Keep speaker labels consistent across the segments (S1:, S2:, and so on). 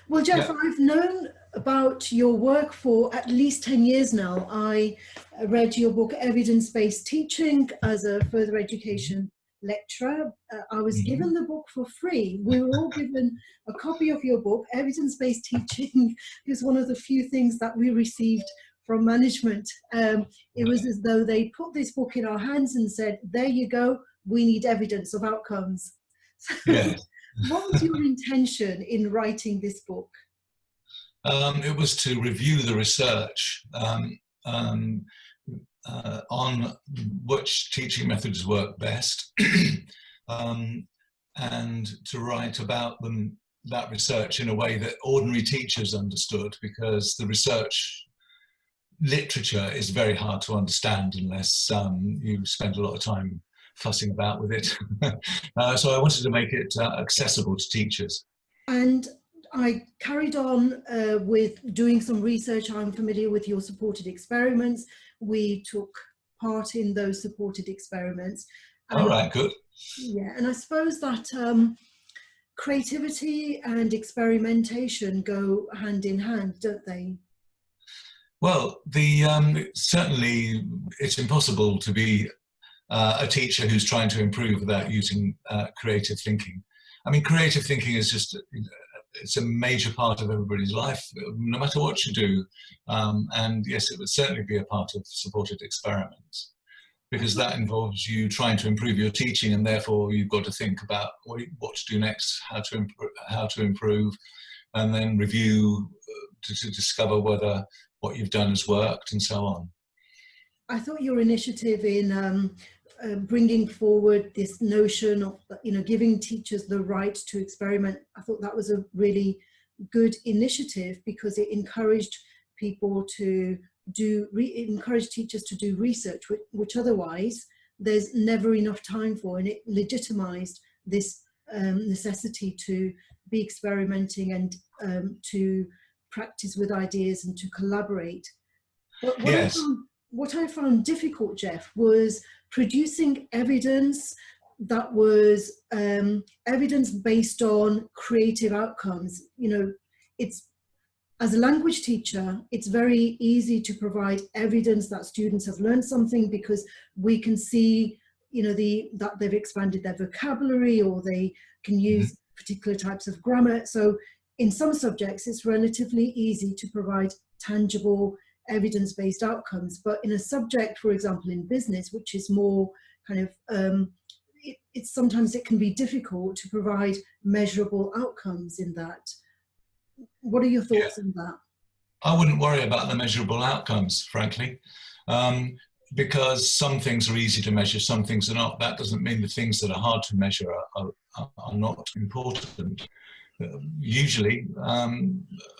S1: Well, Geoff,
S2: Yeah.
S1: I've known about your work for at least 10 years now. I read your book, Evidence-Based Teaching, as a further education lecturer. I was given the book for free. We were all given a copy of your book. Evidence-Based Teaching is one of the few things that we received from management. It was as though they put this book in our hands and said, there you go, we need evidence of outcomes.
S2: Yes.
S1: What was your intention in writing this book?
S2: It was to review the research on which teaching methods work best, and to write about that research in a way that ordinary teachers understood, because the research literature is very hard to understand unless you spend a lot of time fussing about with it. So I wanted to make it accessible to teachers.
S1: And I carried on with doing some research. I'm familiar with your supported experiments. We took part in those supported experiments.
S2: All right, good.
S1: Yeah, and I suppose that creativity and experimentation go hand in hand, don't they?
S2: Well, certainly it's impossible to be a teacher who's trying to improve without using creative thinking. I mean, creative thinking is just, it's a major part of everybody's life, no matter what you do. And yes, it would certainly be a part of supported experiments, because that involves you trying to improve your teaching, and therefore you've got to think about what to do next, how to improve, and then review to discover whether what you've done has worked, and so on.
S1: I thought your initiative in bringing forward this notion of, giving teachers the right to experiment, I thought that was a really good initiative, because it encouraged people to encouraged teachers to do research, which otherwise there's never enough time for, and it legitimized this necessity to be experimenting and to practice with ideas and to collaborate. But what I found difficult, Geoff, was producing evidence that was evidence based on creative outcomes. As a language teacher, it's very easy to provide evidence that students have learned something, because we can see, that they've expanded their vocabulary, or they can use particular types of grammar. So in some subjects, it's relatively easy to provide tangible evidence-based outcomes. But in a subject, for example, in business, which is more kind of, sometimes it can be difficult to provide measurable outcomes in that. What are your thoughts on that?
S2: I wouldn't worry about the measurable outcomes, frankly, because some things are easy to measure, some things are not. That doesn't mean the things that are hard to measure are not important. Usually, a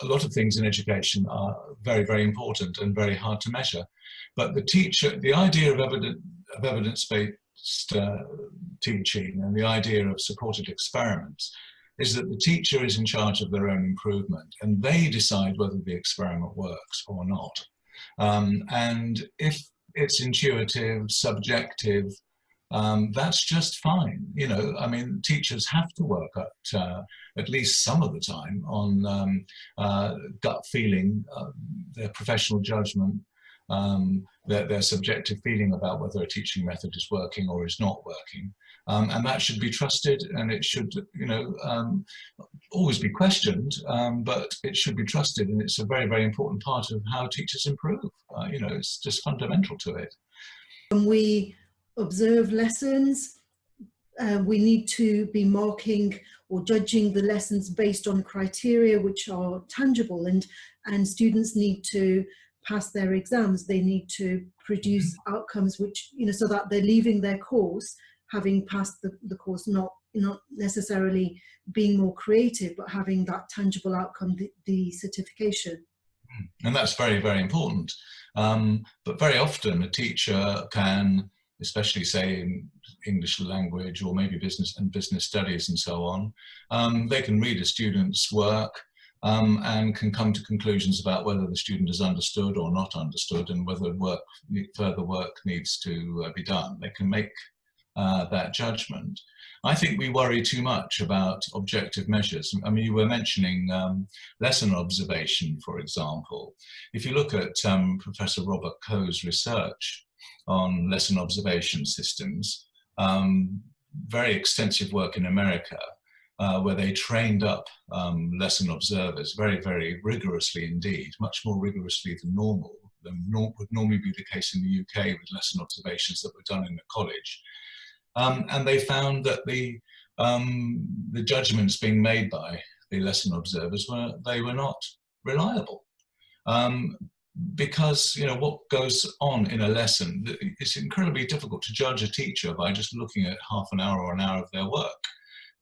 S2: lot of things in education are very, very important and very hard to measure. But the idea of evidence-based teaching, and the idea of supported experiments, is that the teacher is in charge of their own improvement, and they decide whether the experiment works or not. And if it's intuitive, subjective, that's just fine. I mean, teachers have to work at least some of the time on gut feeling, their professional judgment, their subjective feeling about whether a teaching method is working or is not working. And that should be trusted, and it should, always be questioned, but it should be trusted, and it's a very, very important part of how teachers improve. It's just fundamental to it.
S1: When we observe lessons, we need to be marking or judging the lessons based on criteria which are tangible, and students need to pass their exams. They need to produce outcomes which, so that they're leaving their course having passed the course, not necessarily being more creative, but having that tangible outcome, the certification.
S2: And that's very, very important. But very often a teacher can, especially say in English language or maybe business studies and so on, they can read a student's work and can come to conclusions about whether the student has understood or not understood, and whether further work needs to be done. They can make that judgment. I think we worry too much about objective measures. I mean, you were mentioning lesson observation, for example. If you look at Professor Robert Coe's research on lesson observation systems, very extensive work in America, where they trained up lesson observers very, very rigorously indeed, much more rigorously than would normally be the case in the UK with lesson observations that were done in the college. And they found that the judgments being made by the lesson observers were not reliable. Because, you know, what goes on in a lesson, it's incredibly difficult to judge a teacher by just looking at half an hour or an hour of their work.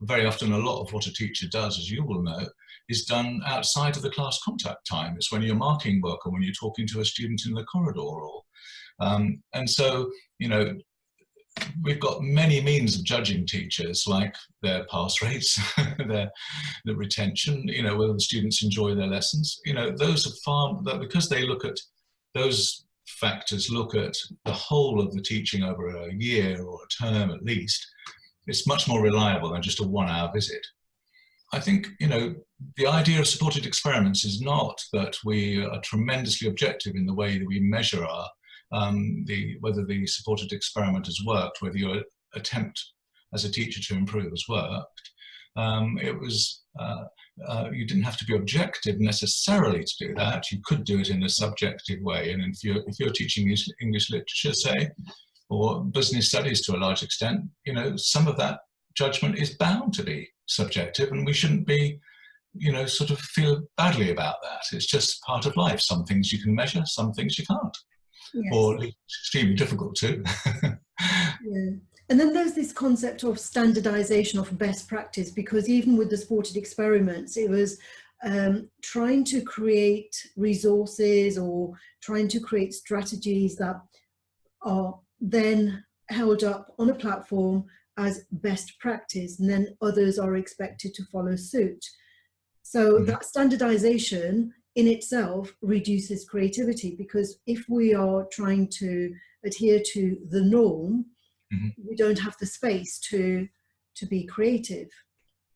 S2: Very often a lot of what a teacher does, as you will know, is done outside of the class contact time. It's when you're marking work or when you're talking to a student in the corridor. Or, and so, you know, we've got many means of judging teachers, like their pass rates, their retention, you know, whether the students enjoy their lessons. You know, those are because they look at those factors, look at the whole of the teaching over a year or a term at least, it's much more reliable than just a 1 hour visit. I think, you know, the idea of supported experiments is not that we are tremendously objective in the way that we measure our whether the supported experiment has worked, whether your attempt as a teacher to improve has worked. You didn't have to be objective necessarily to do that. You could do it in a subjective way. And if you're teaching English literature, say, or business studies to a large extent, you know, some of that judgment is bound to be subjective, and we shouldn't be, you know, sort of feel badly about that. It's just part of life. Some things you can measure, some things you can't. Yes. Or it's extremely difficult to.
S1: Yeah. And then there's this concept of standardization of best practice, because even with the supported experiments, it was trying to create resources or trying to create strategies that are then held up on a platform as best practice, and then others are expected to follow suit. So that standardization in itself reduces creativity, because if we are trying to adhere to the norm, we don't have the space to be creative.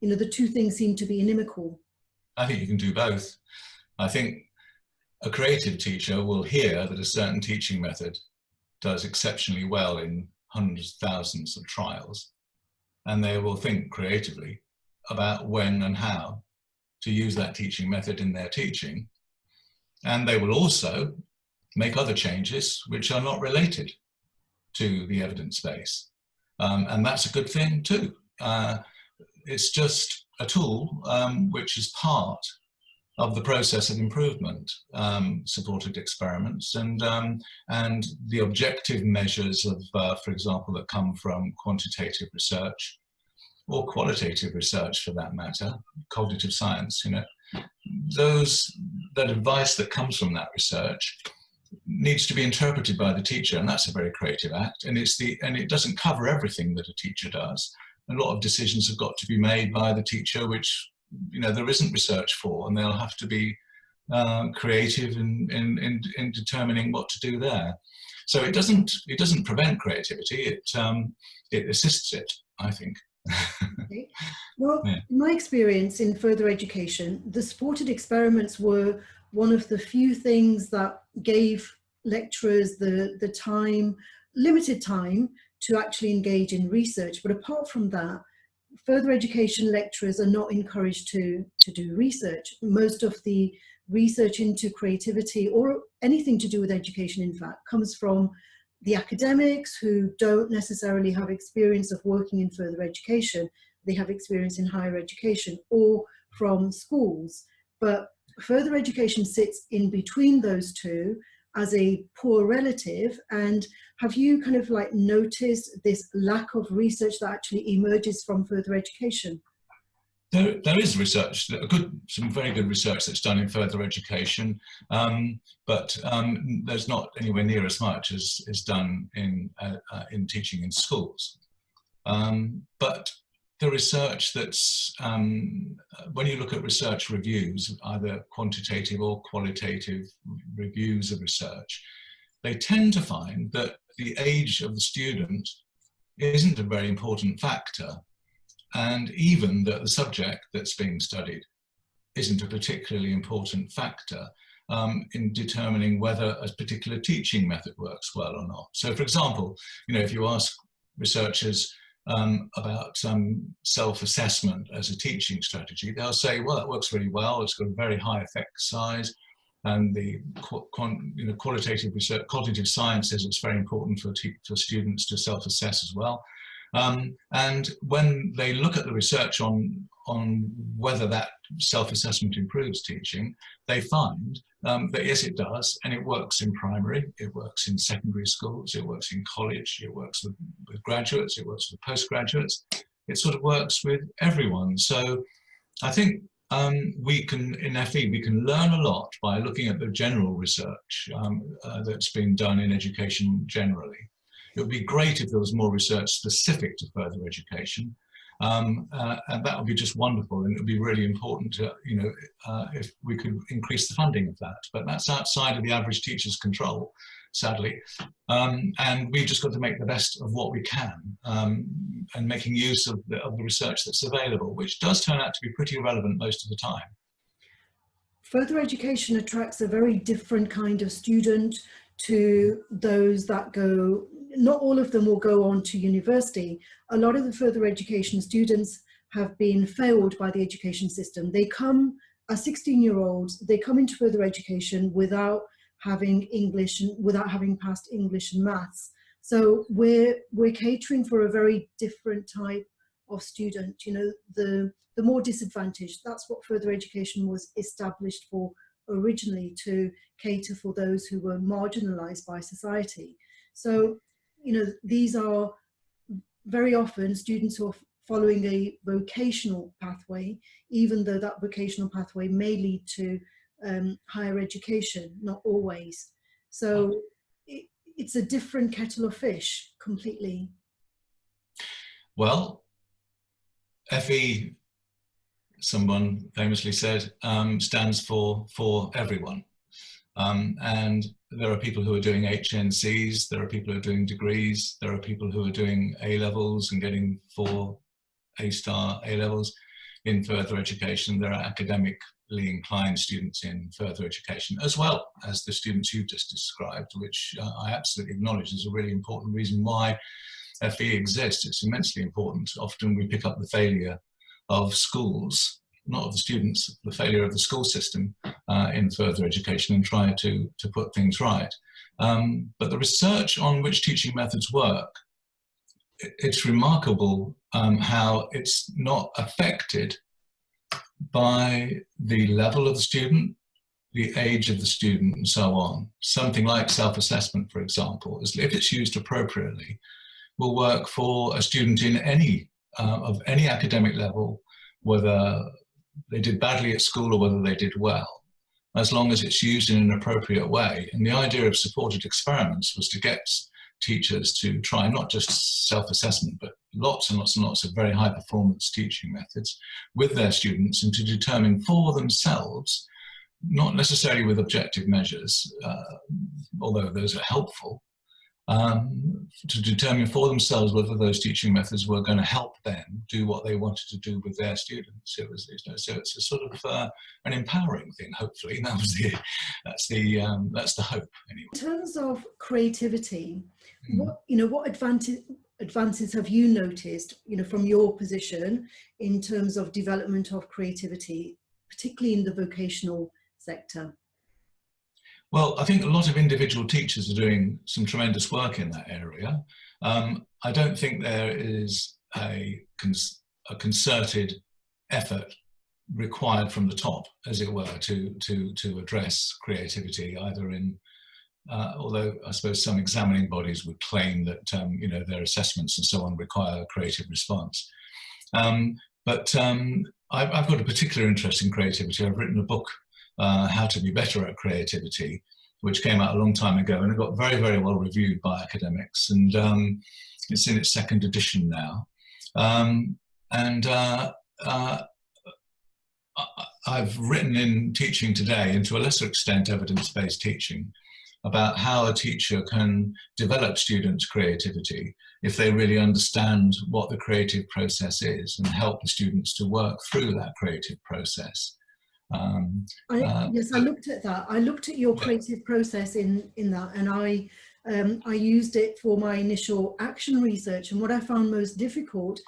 S1: You know, the two things seem to be inimical.
S2: I think you can do both. I think a creative teacher will hear that a certain teaching method does exceptionally well in hundreds, thousands of trials, and they will think creatively about when and how to use that teaching method in their teaching. And they will also make other changes which are not related to the evidence base. And that's a good thing too. It's just a tool which is part of the process of improvement, supported experiments, and the objective measures of, for example, that come from quantitative research or qualitative research for that matter, cognitive science, you know, that advice that comes from that research needs to be interpreted by the teacher, and that's a very creative act. And it doesn't cover everything that a teacher does. A lot of decisions have got to be made by the teacher, which, you know, there isn't research for, and they'll have to be creative in determining what to do there. So it doesn't prevent creativity. It assists it, I think.
S1: Okay. Well, yeah. In my experience in further education, the supported experiments were one of the few things that gave lecturers the time, limited time, to actually engage in research. But apart from that, further education lecturers are not encouraged to do research. Most of the research into creativity or anything to do with education, in fact, comes from the academics who don't necessarily have experience of working in further education. They have experience in higher education, or from schools. But further education sits in between those two as a poor relative. And have you kind of like noticed this lack of research that actually emerges from further education?
S2: There is research, some very good research that's done in further education, but there's not anywhere near as much as is done in teaching in schools. But the research that's, when you look at research reviews, either quantitative or qualitative reviews of research, they tend to find that the age of the student isn't a very important factor, and even that the subject that's being studied isn't a particularly important factor in determining whether a particular teaching method works well or not. So, for example, if you ask researchers about self-assessment as a teaching strategy, they'll say, well, that works really well, it's got a very high effect size, and the qualitative research, cognitive science says it's very important for students to self-assess as well. And when they look at the research on whether that self-assessment improves teaching, they find that yes, it does, and it works in primary, it works in secondary schools, it works in college, it works with graduates, it works with postgraduates, it sort of works with everyone. So I think we can, in FE, we can learn a lot by looking at the general research that's been done in education generally. It would be great if there was more research specific to further education, and that would be just wonderful, and it would be really important to, if we could increase the funding of that. But that's outside of the average teacher's control, sadly, and we've just got to make the best of what we can, and making use of the research that's available, which does turn out to be pretty relevant most of the time.
S1: Further education attracts a very different kind of student to those that go. Not all of them will go on to university. A lot of the further education students have been failed by the education system. They come, as 16-year-olds, they come into further education without having English and without having passed English and maths. So we're catering for a very different type of student. The more disadvantaged. That's what further education was established for originally, to cater for those who were marginalized by society. So these are very often students who are following a vocational pathway, even though that vocational pathway may lead to higher education, not always. So it's a different kettle of fish completely.
S2: Well, FE, someone famously said, stands for everyone. And there are people who are doing HNCs, there are people who are doing degrees, there are people who are doing A-levels and getting 4 A-star A-levels in further education. There are academically inclined students in further education, as well as the students you've just described, which I absolutely acknowledge is a really important reason why FE exists. It's immensely important. Often we pick up the failure of schools, not of the students, the failure of the school system in further education, and try to put things right. But the research on which teaching methods work, it's remarkable how it's not affected by the level of the student, the age of the student, and so on. Something like self-assessment, for example, if it's used appropriately, will work for a student in any of any academic level, whether they did badly at school or whether they did well, as long as it's used in an appropriate way. And the idea of supported experiments was to get teachers to try not just self-assessment, but lots and lots and lots of very high performance teaching methods with their students, and to determine for themselves, not necessarily with objective measures, although those are helpful, to determine for themselves whether those teaching methods were going to help them do what they wanted to do with their students. So it's a sort of an empowering thing. Hopefully, that's the hope anyway.
S1: In terms of creativity, what advances have you noticed, from your position in terms of development of creativity, particularly in the vocational sector?
S2: Well, I think a lot of individual teachers are doing some tremendous work in that area. I don't think there is a concerted effort required from the top, as it were, to address creativity, either in, although I suppose some examining bodies would claim that their assessments and so on require a creative response. But I've got a particular interest in creativity. I've written a book, How to Be Better at Creativity, which came out a long time ago, and it got very, very well reviewed by academics, and it's in its 2nd edition now. I've written in teaching today, and to a lesser extent evidence-based teaching, about how a teacher can develop students' creativity if they really understand what the creative process is and help the students to work through that creative process.
S1: Yes, I looked at that. I looked at your creative process in that, and I used it for my initial action research. And what I found most difficult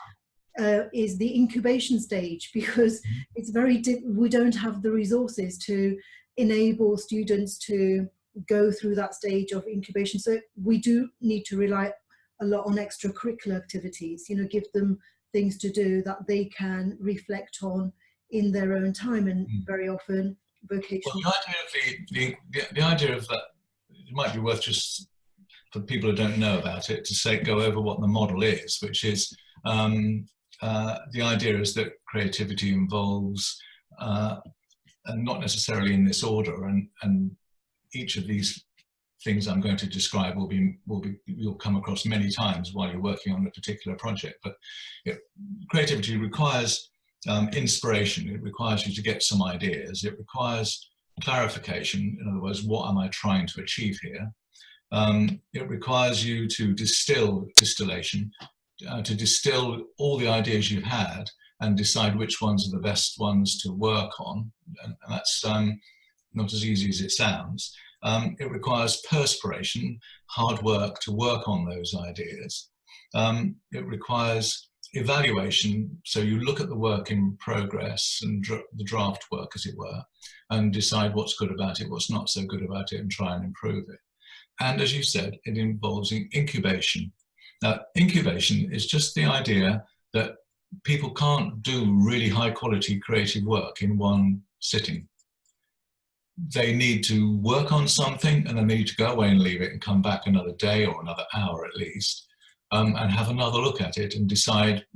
S1: is the incubation stage, because it's we don't have the resources to enable students to go through that stage of incubation. So we do need to rely a lot on extracurricular activities, you know, give them things to do that they can reflect on in their own time, and very often vocational.
S2: Well, the idea of that, it might be worth just for people who don't know about it to go over what the model is, which is the idea is that creativity involves, and not necessarily in this order, and each of these things I'm going to describe you'll come across many times while you're working on a particular project. But creativity requires inspiration. It requires you to get some ideas. It requires clarification. In other words, what am I trying to achieve here? It requires you to distillation, to distill all the ideas you've had and decide which ones are the best ones to work on. And that's not as easy as it sounds. It requires perspiration, hard work to work on those ideas. It requires evaluation, so you look at the work in progress and the draft work, as it were, and decide what's good about it, what's not so good about it, and try and improve it. And as you said, it involves incubation. Now, incubation is just the idea that people can't do really high quality creative work in one sitting. They need to work on something, and then they need to go away and leave it and come back another day or another hour at least, and have another look at it and decide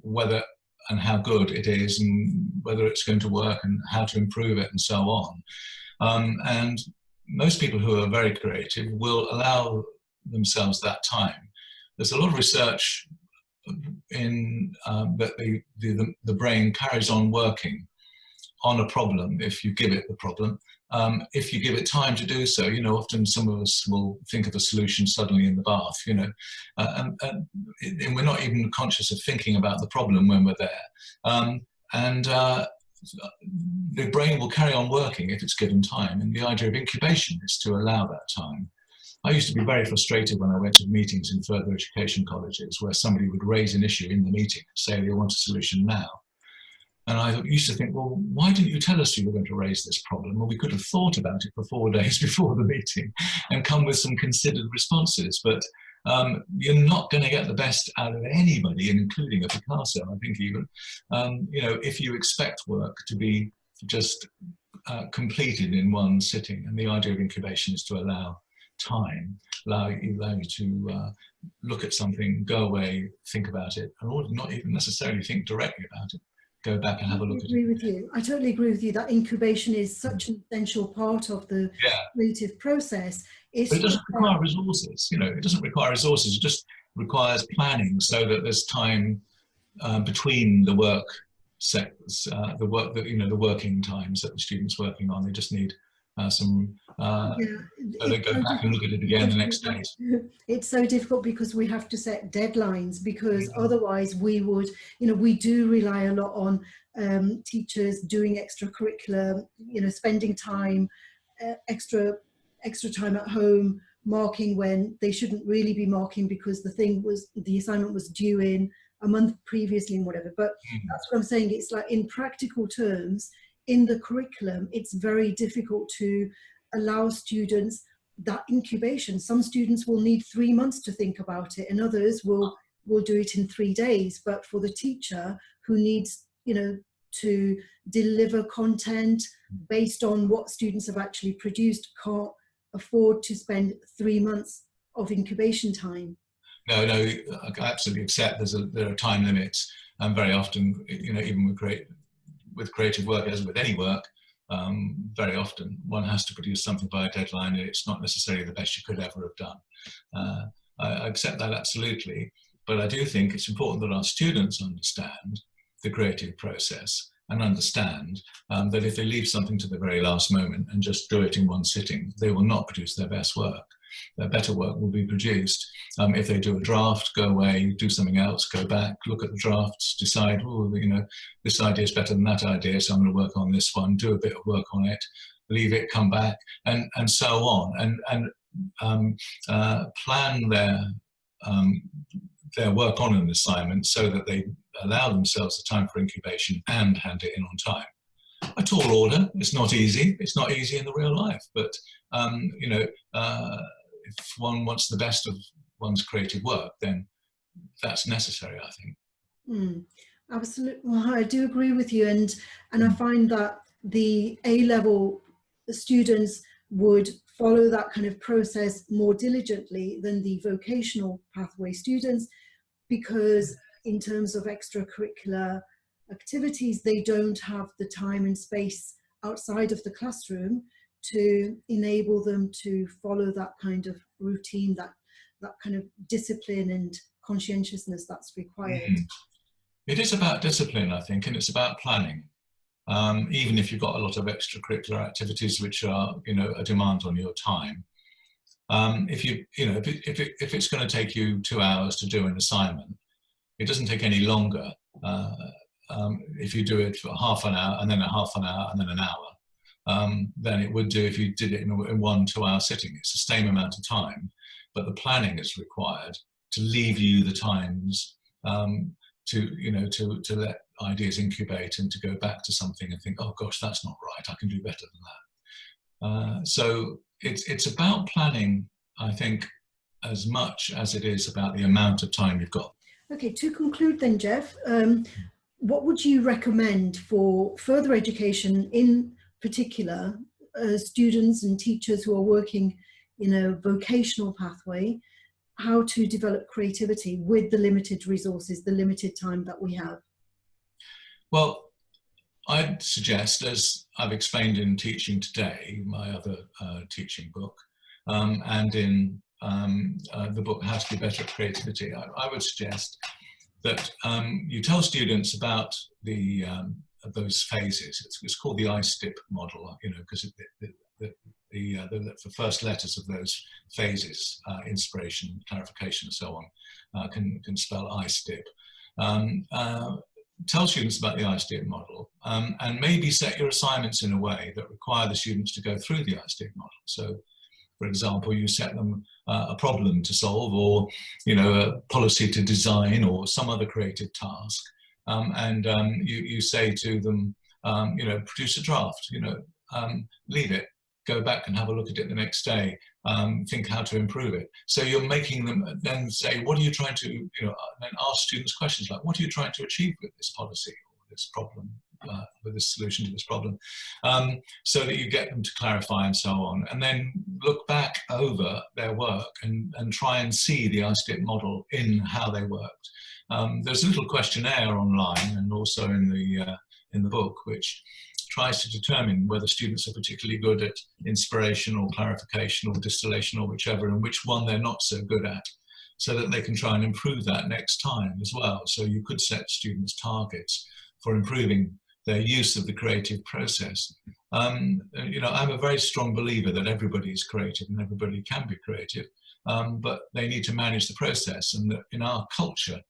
S2: whether and how good it is and whether it's going to work and how to improve it and so on. And most people who are very creative will allow themselves that time. There's a lot of research in that the brain carries on working on a problem if you give it the problem. If you give it time to do so, you know, often some of us will think of a solution suddenly in the bath, you know, and we're not even conscious of thinking about the problem when we're there. The brain will carry on working if it's given time, and the idea of incubation is to allow that time. I used to be very frustrated when I went to meetings in further education colleges where somebody would raise an issue in the meeting and say they want a solution now. And I used to think, well, why didn't you tell us you were going to raise this problem? Well, we could have thought about it for 4 days before the meeting and come with some considered responses. But you're not going to get the best out of anybody, including a Picasso, I think even, you know, if you expect work to be just completed in one sitting. And the idea of incubation is to allow time, allow you to look at something, go away, think about it, and not even necessarily think directly about it. Go back and have a look at it.
S1: I totally agree with you that incubation is such an essential part of the creative process.
S2: But it doesn't require resources, you know, it doesn't require resources, it just requires planning so that there's time between the work sectors, the working times that the student's working on. They just need some, so they go back and look at it again the next day.
S1: It's so difficult because we have to set deadlines, because otherwise we would, you know, we do rely a lot on teachers doing extracurricular, you know, spending time, extra time at home, marking when they shouldn't really be marking because the assignment was due in a month previously and whatever. But that's what I'm saying. It's like, in practical terms, in the curriculum, it's very difficult to allow students that incubation. Some students will need 3 months to think about it, and others will do it in 3 days. But for the teacher who needs, you know, to deliver content based on what students have actually produced, can't afford to spend 3 months of incubation time.
S2: No, I absolutely accept there are time limits, and very often, you know, even with creative work, as with any work, very often one has to produce something by a deadline, and it's not necessarily the best you could ever have done. I accept that absolutely, but I do think it's important that our students understand the creative process and understand that if they leave something to the very last moment and just do it in one sitting, they will not produce their best work. Their better work will be produced if they do a draft, go away, do something else, go back, look at the drafts, decide, oh, you know, this idea is better than that idea, so I'm going to work on this one, do a bit of work on it, leave it, come back, and so on, and plan their work on an assignment so that they allow themselves the time for incubation and hand it in on time. A tall order. It's not easy. It's not easy in the real life, but you know, if one wants the best of one's creative work, then that's necessary, I think.
S1: Absolutely. Well, I do agree with you, and I find that the A-level students would follow that kind of process more diligently than the vocational pathway students, because in terms of extracurricular activities, they don't have the time and space outside of the classroom to enable them to follow that kind of routine, that kind of discipline and conscientiousness that's required.
S2: It is about discipline, I think, and it's about planning. Even if you've got a lot of extracurricular activities which are, you know, a demand on your time. If it's going to take you 2 hours to do an assignment, it doesn't take any longer if you do it for half an hour and then a half an hour and then an hour than it would do if you did it in 1 2 hour sitting. It's the same amount of time, but the planning is required to leave you the times to let ideas incubate and to go back to something and think, oh gosh, that's not right, I can do better than that. So it's about planning, I think, as much as it is about the amount of time you've got.
S1: Okay, to conclude then, Geoff, what would you recommend for further education, in particular students and teachers who are working in a vocational pathway, how to develop creativity with the limited resources, the limited time that we have?
S2: Well, I'd suggest, as I've explained in Teaching Today, my other teaching book, and in the book How to Be Better at Creativity, I would suggest that you tell students about those phases. It's called the I-STIP model, you know, because the first letters of those phases, inspiration, clarification, and so on, can spell I-STIP. Tell students about the I-STIP model, and maybe set your assignments in a way that require the students to go through the I-STIP model. So, for example, you set them a problem to solve, or, you know, a policy to design, or some other creative task, and you say to them, you know, produce a draft, you know, leave it, go back and have a look at it the next day, think how to improve it. So you're making them then say, what are you trying to, you know, then ask students questions like, what are you trying to achieve with this policy or this problem, with this solution to this problem, so that you get them to clarify and so on. And then look back over their work and try and see the I-STIP model in how they worked. There's a little questionnaire online and also in the book, which tries to determine whether students are particularly good at inspiration or clarification or distillation or whichever, and which one they're not so good at, so that they can try and improve that next time as well. So you could set students targets for improving their use of the creative process. You know, I'm a very strong believer that everybody is creative and everybody can be creative, but they need to manage the process, and that in our culture,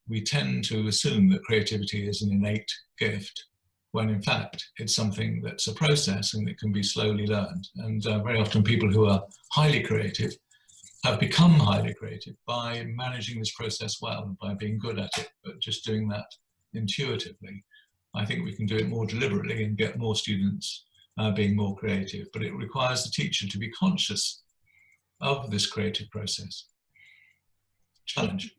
S2: we tend to assume that creativity is an innate gift, when in fact it's something that's a process and it can be slowly learned. And very often people who are highly creative have become highly creative by managing this process well and by being good at it, but just doing that intuitively. I think we can do it more deliberately and get more students being more creative, but it requires the teacher to be conscious of this creative process. Challenge.